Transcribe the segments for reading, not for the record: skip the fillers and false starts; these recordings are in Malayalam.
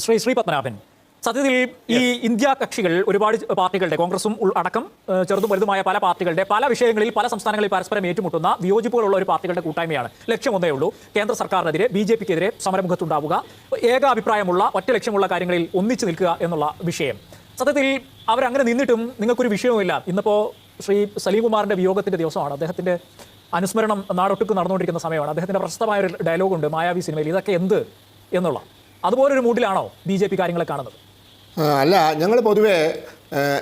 ശ്രീ പത്മനാഭൻ, സത്യത്തിൽ ഈ ഇന്ത്യ കക്ഷികൾ ഒരുപാട് പാർട്ടികളുടെ കോൺഗ്രസും അടക്കം ചെറുതും വലുതുമായ പല പാർട്ടികളുടെ പല വിഷയങ്ങളിൽ പല സംസ്ഥാനങ്ങളിൽ പരസ്പരം ഏറ്റുമുട്ടുന്ന വിയോജിപ്പുകളുള്ള ഒരു പാർട്ടികളുടെ കൂട്ടായ്മയാണ്. ലക്ഷ്യം ഒന്നേ ഉള്ളൂ, കേന്ദ്ര സർക്കാരിനെതിരെ ബിജെപിക്കെതിരെ സമരമുഖത്തുണ്ടാവുക, ഏക അഭിപ്രായമുള്ള ഒറ്റ ലക്ഷ്യമുള്ള കാര്യങ്ങളിൽ ഒന്നിച്ചു നിൽക്കുക എന്നുള്ള വിഷയം. സത്യത്തിൽ അവരങ്ങനെ നിന്നിട്ടും നിങ്ങൾക്കൊരു വിഷയവുമില്ല. ഇന്നിപ്പോൾ ശ്രീ സലീം കുമാറിന്റെ വിയോഗത്തിന്റെ ദിവസമാണ്. അദ്ദേഹത്തിന്റെ അനുസ്മരണം നാടൊട്ടുക്ക് നടന്നുകൊണ്ടിരിക്കുന്ന സമയമാണ്. അദ്ദേഹത്തിന്റെ പ്രശസ്തമായ ഒരു ഡയലോഗുണ്ട് മായാവി സിനിമയിൽ, ഇതൊക്കെ എന്ത് എന്നുള്ള അതുപോലൊരു മൂഡിലാണോ BJP കാര്യങ്ങളെ കാണുന്നത്? അല്ല, ഞങ്ങൾ പൊതുവേ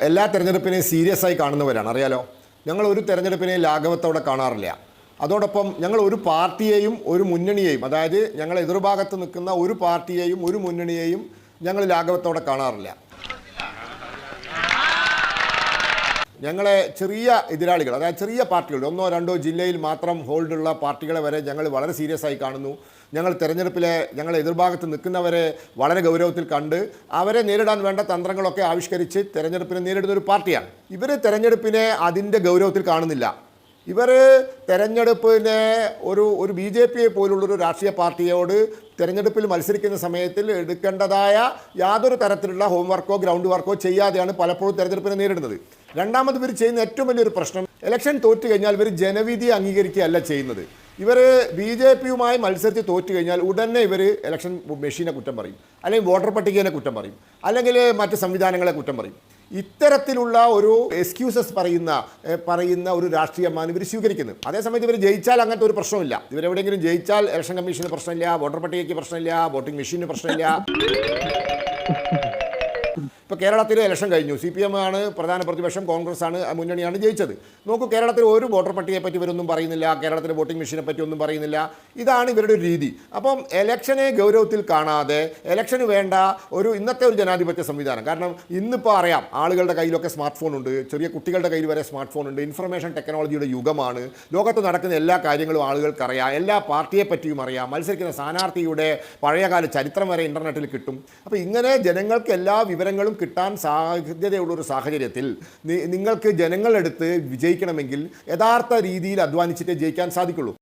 എല്ലാ തെരഞ്ഞെടുപ്പിനെയും സീരിയസ് ആയി കാണുന്നവരാണ്, അറിയാലോ. ഞങ്ങൾ ഒരു തെരഞ്ഞെടുപ്പിനെയും ലാഘവത്തോടെ കാണാറില്ല. അതോടൊപ്പം ഞങ്ങൾ ഒരു പാർട്ടിയെയും ഒരു മുന്നണിയെയും, അതായത് ഞങ്ങൾ എതിർഭാഗത്ത് നിൽക്കുന്ന ഒരു പാർട്ടിയെയും ഒരു മുന്നണിയെയും ഞങ്ങൾ ലാഘവത്തോടെ കാണാറില്ല. ഞങ്ങളെ ചെറിയ എതിരാളികൾ, അതായത് ചെറിയ പാർട്ടികൾ, 1-2 ജില്ലയിൽ മാത്രം ഹോൾഡുള്ള പാർട്ടികളെ വരെ ഞങ്ങൾ വളരെ സീരിയസ് ആയി കാണുന്നു. ഞങ്ങൾ തെരഞ്ഞെടുപ്പിലെ ഞങ്ങൾ എതിർഭാഗത്ത് നിൽക്കുന്നവരെ വളരെ ഗൗരവത്തിൽ കണ്ട് അവരെ നേരിടാൻ വേണ്ട തന്ത്രങ്ങളൊക്കെ ആവിഷ്കരിച്ച് തെരഞ്ഞെടുപ്പിനെ നേരിടുന്ന ഒരു പാർട്ടിയാണ്. ഇവർ തെരഞ്ഞെടുപ്പിനെ അതിൻ്റെ ഗൗരവത്തിൽ കാണുന്നില്ല. ഇവർ തെരഞ്ഞെടുപ്പിനെ ഒരു BJP പോലുള്ളൊരു രാഷ്ട്രീയ പാർട്ടിയോട് തെരഞ്ഞെടുപ്പിൽ മത്സരിക്കുന്ന സമയത്തിൽ എടുക്കേണ്ടതായ യാതൊരു തരത്തിലുള്ള ഹോംവർക്കോ ഗ്രൗണ്ട് വർക്കോ ചെയ്യാതെയാണ് പലപ്പോഴും തെരഞ്ഞെടുപ്പിനെ നേരിടുന്നത്. രണ്ടാമത് ഇവർ ചെയ്യുന്ന ഏറ്റവും വലിയൊരു പ്രശ്നം, ഇലക്ഷൻ തോറ്റു കഴിഞ്ഞാൽ ഇവർ ജനവിധി അംഗീകരിക്കുകയല്ല ചെയ്യുന്നത്. ഇവർ BJPയുമായി മത്സരിച്ച് തോറ്റു കഴിഞ്ഞാൽ ഉടനെ ഇവർ ഇലക്ഷൻ മെഷീനെ കുറ്റം പറയും, അല്ലെങ്കിൽ വോട്ടർ പട്ടികയെ കുറ്റം പറയും, അല്ലെങ്കിൽ മറ്റ് സംവിധാനങ്ങളെ കുറ്റം പറയും. ഇത്തരത്തിലുള്ള ഒരു എക്സ്ക്യൂസസ് പറയുന്ന ഒരു രാഷ്ട്രീയമാണ് ഇവർ സ്വീകരിക്കുന്നത്. അതേസമയത്ത് ഇവർ ജയിച്ചാൽ അങ്ങനത്തെ ഒരു പ്രശ്നമില്ല. ഇവരെവിടെയെങ്കിലും ജയിച്ചാൽ ഇലക്ഷൻ കമ്മീഷന് പ്രശ്നമില്ല, വോട്ടർ പട്ടികയ്ക്ക് പ്രശ്നമില്ല, വോട്ടിംഗ് മെഷീന് പ്രശ്നമില്ല. ഇപ്പോൾ കേരളത്തിൽ ഇലക്ഷൻ കഴിഞ്ഞു, CPM ആണ് പ്രധാന പ്രതിപക്ഷം, കോൺഗ്രസ് ആണ് മുന്നണിയാണ് ജയിച്ചത്. നോക്കൂ, കേരളത്തിൽ ഒരു വോട്ടർ പട്ടികയെ പറ്റി ഇവരൊന്നും പറയുന്നില്ല, കേരളത്തിലെ വോട്ടിംഗ് മെഷീനെ പറ്റി ഒന്നും പറയുന്നില്ല. ഇതാണ് ഇവരുടെ ഒരു രീതി. അപ്പം ഇലക്ഷനെ ഗൗരവത്തിൽ കാണാതെ ഇലക്ഷന് വേണ്ട ഇന്നത്തെ ഒരു ജനാധിപത്യ സംവിധാനം, കാരണം ഇന്നിപ്പോൾ അറിയാം ആളുകളുടെ കയ്യിലൊക്കെ സ്മാർട്ട് ഫോൺ ഉണ്ട്, ചെറിയ കുട്ടികളുടെ കയ്യിൽ വരെ സ്മാർട്ട് ഫോൺ ഉണ്ട്, ഇൻഫർമേഷൻ ടെക്നോളജിയുടെ യുഗമാണ്. ലോകത്ത് നടക്കുന്ന എല്ലാ കാര്യങ്ങളും ആളുകൾക്കറിയാം, എല്ലാ പാർട്ടിയെ പറ്റിയും അറിയാം, മത്സരിക്കുന്ന സ്ഥാനാർത്ഥിയുടെ പഴയകാല ചരിത്രം വരെ ഇൻ്റർനെറ്റിൽ കിട്ടും. അപ്പോൾ ഇങ്ങനെ ജനങ്ങൾക്ക് എല്ലാ വിവരങ്ങളും കിട്ടാൻ സാധ്യതയുള്ളൊരു സാഹചര്യത്തിൽ നിങ്ങൾക്ക് ജനങ്ങളെടുത്ത് വിജയിക്കണമെങ്കിൽ യഥാർത്ഥ രീതിയിൽ അധ്വാനിച്ചിട്ടേ ജയിക്കാൻ സാധിക്കുള്ളൂ.